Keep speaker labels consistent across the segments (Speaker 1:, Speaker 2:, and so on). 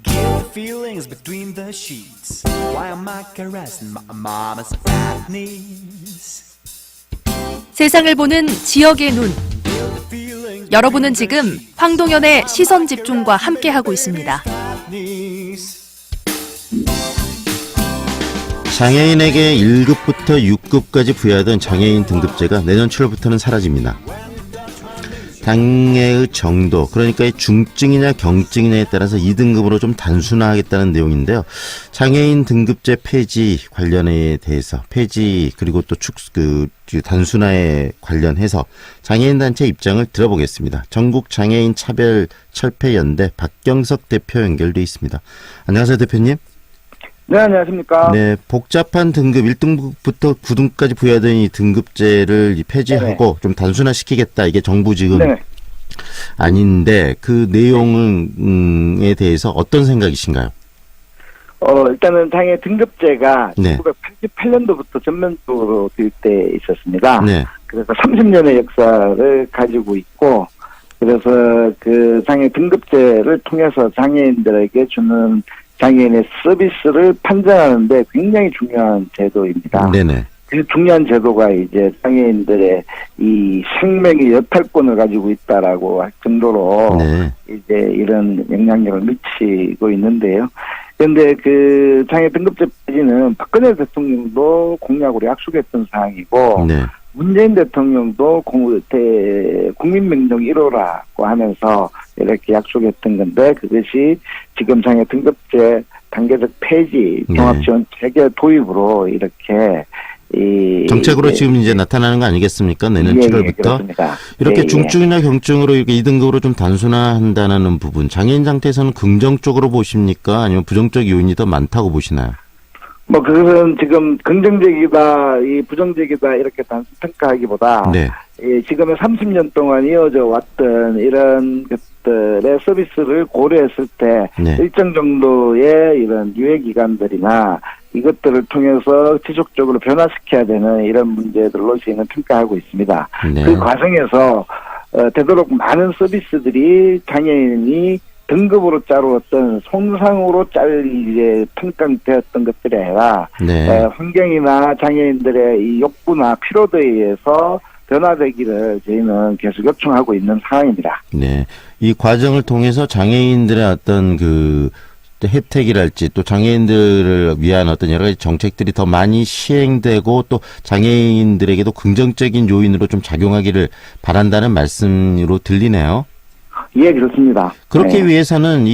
Speaker 1: Guilty feelings between the sheets. Why am I caressing my mama's fat knees?
Speaker 2: 세상을 보는 지역의 눈. 여러분은 지금 황동현의 시선 집중과 함께하고 있습니다.
Speaker 3: 장애인에게 1급부터 6급까지 부여하던 장애인 등급제가 내년 7월부터는 사라집니다. 장애의 정도, 그러니까 중증이냐 경증이냐에 따라서 2등급으로 좀 단순화하겠다는 내용인데요. 장애인 등급제 폐지 관련에 대해서 그리고 또 단순화에 관련해서 장애인 단체 입장을 들어보겠습니다. 전국 장애인 차별 철폐연대 박경석 대표 연결돼 있습니다. 안녕하세요, 대표님.
Speaker 4: 네, 안녕하십니까.
Speaker 3: 네, 복잡한 등급 1등급부터 9등까지 부여하던 이 등급제를 폐지하고
Speaker 4: 네네.
Speaker 3: 좀 단순화시키겠다. 이게 정부 지금
Speaker 4: 네.
Speaker 3: 아닌데 그 내용에 대해서 어떤 생각이신가요?
Speaker 4: 일단은 장애 등급제가
Speaker 3: 네.
Speaker 4: 1988년도부터 전면적으로 도입돼 있었습니다.
Speaker 3: 네.
Speaker 4: 그래서 30년의 역사를 가지고 있고, 그래서 그 장애 등급제를 통해서 장애인들에게 주는 장애인의 서비스를 판정하는데 굉장히 중요한 제도입니다.
Speaker 3: 네네.
Speaker 4: 그 중요한 제도가 이제 장애인들의 이 생명의 여탈권을 가지고 있다라고 할 정도로
Speaker 3: 네.
Speaker 4: 이제 이런 영향력을 미치고 있는데요. 그런데 그 장애 등급제 폐지는 박근혜 대통령도 공약으로 약속했던 사항이고,
Speaker 3: 네.
Speaker 4: 문재인 대통령도 국민명령 1호라고 하면서 이렇게 약속했던 건데, 그것이 지금 장애 등급제 단계적 폐지,
Speaker 3: 네.
Speaker 4: 종합지원 체계 도입으로 이렇게
Speaker 3: 정책으로 지금 이제 나타나는 거 아니겠습니까? 내년 7월부터.
Speaker 4: 그렇습니다.
Speaker 3: 이렇게 중증이나 경증으로 이렇게 2등급으로 좀 단순화한다는 부분, 장애인 상태에서는 긍정적으로 보십니까? 아니면 부정적 요인이 더 많다고 보시나요?
Speaker 4: 그것은 지금 긍정적이다, 부정적이다 이렇게 단순 평가하기보다
Speaker 3: 네.
Speaker 4: 지금의 30년 동안 이어져 왔던 이런 것들의 서비스를 고려했을 때
Speaker 3: 네.
Speaker 4: 일정 정도의 이런 유예 기간들이나 이것들을 통해서 지속적으로 변화시켜야 되는 이런 문제들로 저희는 평가하고 있습니다.
Speaker 3: 네.
Speaker 4: 그 과정에서 되도록 많은 서비스들이 장애인이 등급으로 짜루었던 손상으로 이제 평가되었던 것들이 아니라
Speaker 3: 네.
Speaker 4: 환경이나 장애인들의 이 욕구나 필요도에 의해서 변화되기를 저희는 계속 요청하고 있는 상황입니다.
Speaker 3: 네. 이 과정을 통해서 장애인들의 어떤 혜택이랄지 또 장애인들을 위한 어떤 여러 가지 정책들이 더 많이 시행되고 또 장애인들에게도 긍정적인 요인으로 좀 작용하기를 바란다는 말씀으로 들리네요.
Speaker 4: 예, 그렇습니다.
Speaker 3: 그렇기
Speaker 4: 네.
Speaker 3: 위해서는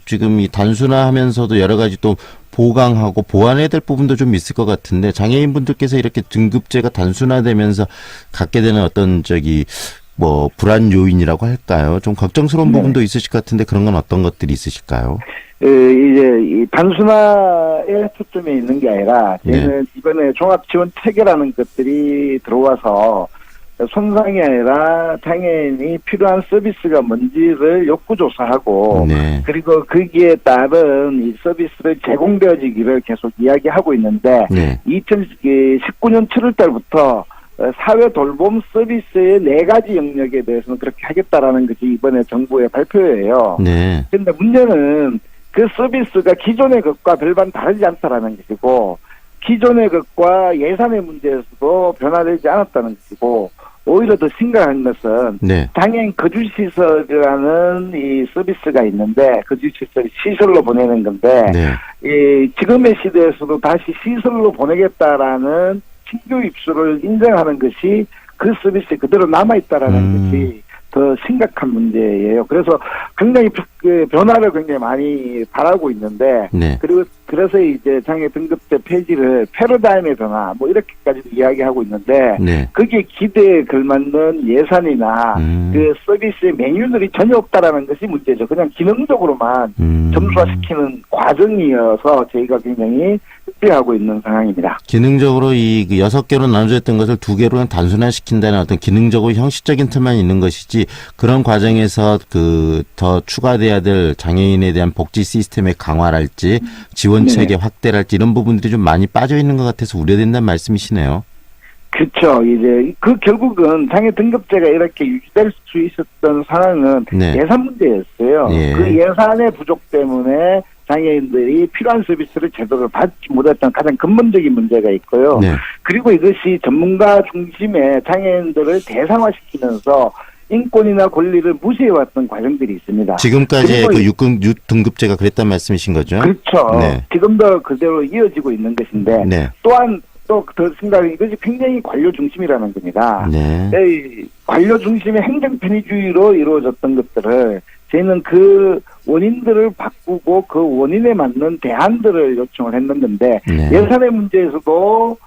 Speaker 3: 지금 이 단순화하면서도 여러 가지 또 보강하고 보완해야 될 부분도 좀 있을 것 같은데, 장애인분들께서 이렇게 등급제가 단순화되면서 갖게 되는 어떤 불안 요인이라고 할까요? 좀 걱정스러운
Speaker 4: 네.
Speaker 3: 부분도 있으실 것 같은데 그런 건 어떤 것들이 있으실까요?
Speaker 4: 이제 이 단순화에 초점이 있는 게 아니라 저희는 이번에 종합지원 체계라는 것들이 들어와서 손상이 아니라 장애인이 필요한 서비스가 뭔지를 욕구조사하고
Speaker 3: 네.
Speaker 4: 그리고 거기에 따른 이 서비스를 제공되어지기를 계속 이야기하고 있는데
Speaker 3: 네.
Speaker 4: 2019년 7월 달부터 사회 돌봄 서비스의 4가지 영역에 대해서는 그렇게 하겠다라는 것이 이번에 정부의 발표예요.
Speaker 3: 네.
Speaker 4: 그런데 문제는 그 서비스가 기존의 것과 별반 다르지 않다라는 것이고, 기존의 것과 예산의 문제에서도 변화되지 않았다는 것이고, 오히려 더 심각한 것은
Speaker 3: 네.
Speaker 4: 장애인 거주시설이라는 이 서비스가 있는데, 거주시설이 시설로 보내는 건데,
Speaker 3: 네.
Speaker 4: 지금의 시대에서도 다시 시설로 보내겠다라는 신규 입소를 인정하는 것이 그 서비스에 그대로 남아있다라는 것이 더 심각한 문제예요. 그래서 굉장히 변화를 굉장히 많이 바라고 있는데,
Speaker 3: 네.
Speaker 4: 그래서 이제 장애 등급제 폐지를 패러다임의 변화, 이렇게까지도 이야기하고 있는데,
Speaker 3: 네.
Speaker 4: 거기에 기대에 걸맞는 예산이나 그 서비스의 메뉴들이 전혀 없다라는 것이 문제죠. 그냥 기능적으로만 점수화시키는 과정이어서 저희가 굉장히 우려하고 있는 상황입니다.
Speaker 3: 기능적으로 6개로 나눠져 있던 것을 2개로 단순화시킨다는 어떤 기능적으로 형식적인 틀만 있는 것이지, 그런 과정에서 더 추가돼야 될 장애인에 대한 복지 시스템의 강화랄지 지원 체계 확대랄지 이런 부분들이 좀 많이 빠져 있는 것 같아서 우려된다는 말씀이시네요.
Speaker 4: 그렇죠. 이제 그 결국은 장애 등급제가 이렇게 유지될 수 있었던 상황은
Speaker 3: 네.
Speaker 4: 예산 문제였어요.
Speaker 3: 예.
Speaker 4: 그 예산의 부족 때문에 장애인들이 필요한 서비스를 제대로 받지 못했던 가장 근본적인 문제가 있고요.
Speaker 3: 네.
Speaker 4: 그리고 이것이 전문가 중심의 장애인들을 대상화시키면서 인권이나 권리를 무시해왔던 과정들이 있습니다.
Speaker 3: 지금까지의
Speaker 4: 그리고
Speaker 3: 그 6등급제가 그랬단 말씀이신 거죠?
Speaker 4: 그렇죠.
Speaker 3: 네.
Speaker 4: 지금도 그대로 이어지고 있는 것인데
Speaker 3: 네.
Speaker 4: 또한 또 더 생각이 이것이 굉장히 관료 중심이라는 겁니다.
Speaker 3: 네.
Speaker 4: 이 관료 중심의 행정 편의주의로 이루어졌던 것들을 저희는 그 원인들을 바꾸고 그 원인에 맞는 대안들을 요청을 했는 건데
Speaker 3: 네.
Speaker 4: 예산의 문제에서도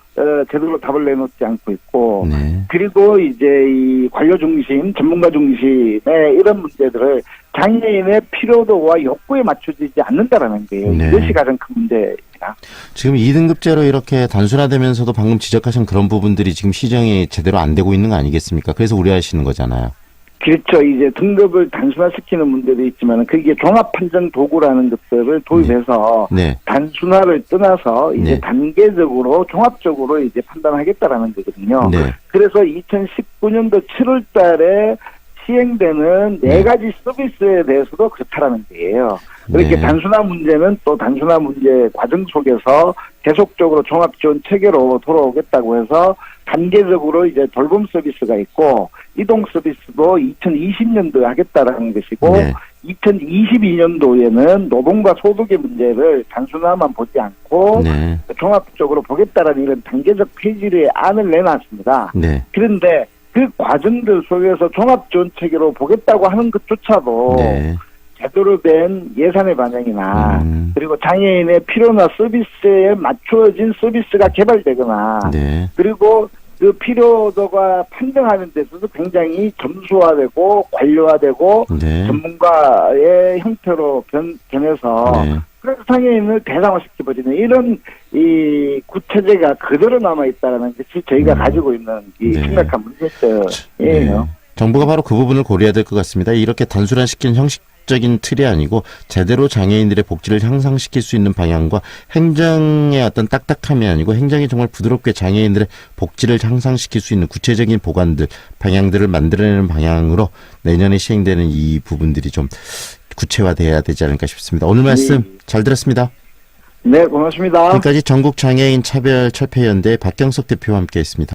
Speaker 4: 제대로 답을 내놓지 않고 있고
Speaker 3: 네.
Speaker 4: 그리고 이제 이 관료 중심, 전문가 중심의 이런 문제들을 장애인의 필요도와 욕구에 맞춰지지 않는다라는 거예요.
Speaker 3: 네.
Speaker 4: 이것이 가장 큰 문제입니다.
Speaker 3: 지금 2등급제로 이렇게 단순화되면서도 방금 지적하신 그런 부분들이 지금 시정이 제대로 안 되고 있는 거 아니겠습니까? 그래서 우려하시는 거잖아요.
Speaker 4: 그렇죠. 이제 등급을 단순화시키는 문제도 있지만 그게 종합 판정 도구라는 것들을 도입해서
Speaker 3: 네.
Speaker 4: 단순화를 떠나서 이제
Speaker 3: 네.
Speaker 4: 단계적으로 종합적으로 이제 판단하겠다라는 거거든요.
Speaker 3: 네.
Speaker 4: 그래서 2019년도 7월 달에 시행되는 네 가지 서비스에 대해서도 그렇다라는 거예요. 그렇게
Speaker 3: 네.
Speaker 4: 단순화 문제는 또 단순화 문제 과정 속에서 계속적으로 종합지원 체계로 돌아오겠다고 해서 단계적으로 이제 돌봄 서비스가 있고 이동 서비스도 2020년도에 하겠다라는 것이고
Speaker 3: 네.
Speaker 4: 2022년도에는 노동과 소득의 문제를 단순화만 보지 않고
Speaker 3: 네.
Speaker 4: 종합적으로 보겠다라는 이런 단계적 페이지의 안을 내놨습니다.
Speaker 3: 네.
Speaker 4: 그런데 그 과정들 속에서 종합지원 체계로 보겠다고 하는 것조차도
Speaker 3: 네.
Speaker 4: 제대로 된 예산의 반영이나
Speaker 3: 음.
Speaker 4: 그리고 장애인의 필요나 서비스에 맞추어진 서비스가 개발되거나
Speaker 3: 네.
Speaker 4: 그리고 그 필요도가 판정하는 데서도 굉장히 점수화되고 관료화되고
Speaker 3: 네.
Speaker 4: 전문가의 형태로 변해서
Speaker 3: 네.
Speaker 4: 그래서 장애인을 대상화시켜버리는 이런 이 구체제가 그대로 남아있다는 것이 저희가 가지고 있는 이
Speaker 3: 네.
Speaker 4: 심각한 문제점이에요.
Speaker 3: 네. 정부가 바로 그 부분을 고려해야 될 것 같습니다. 이렇게 단순화시킨 형식적인 틀이 아니고 제대로 장애인들의 복지를 향상시킬 수 있는 방향과 행정의 어떤 딱딱함이 아니고 행정이 정말 부드럽게 장애인들의 복지를 향상시킬 수 있는 구체적인 보관들, 방향들을 만들어내는 방향으로 내년에 시행되는 이 부분들이 좀 구체화돼야 되지 않을까 싶습니다. 오늘 말씀 잘 들었습니다.
Speaker 4: 네, 고맙습니다.
Speaker 3: 지금까지 전국장애인 차별철폐연대 박경석 대표와 함께했습니다.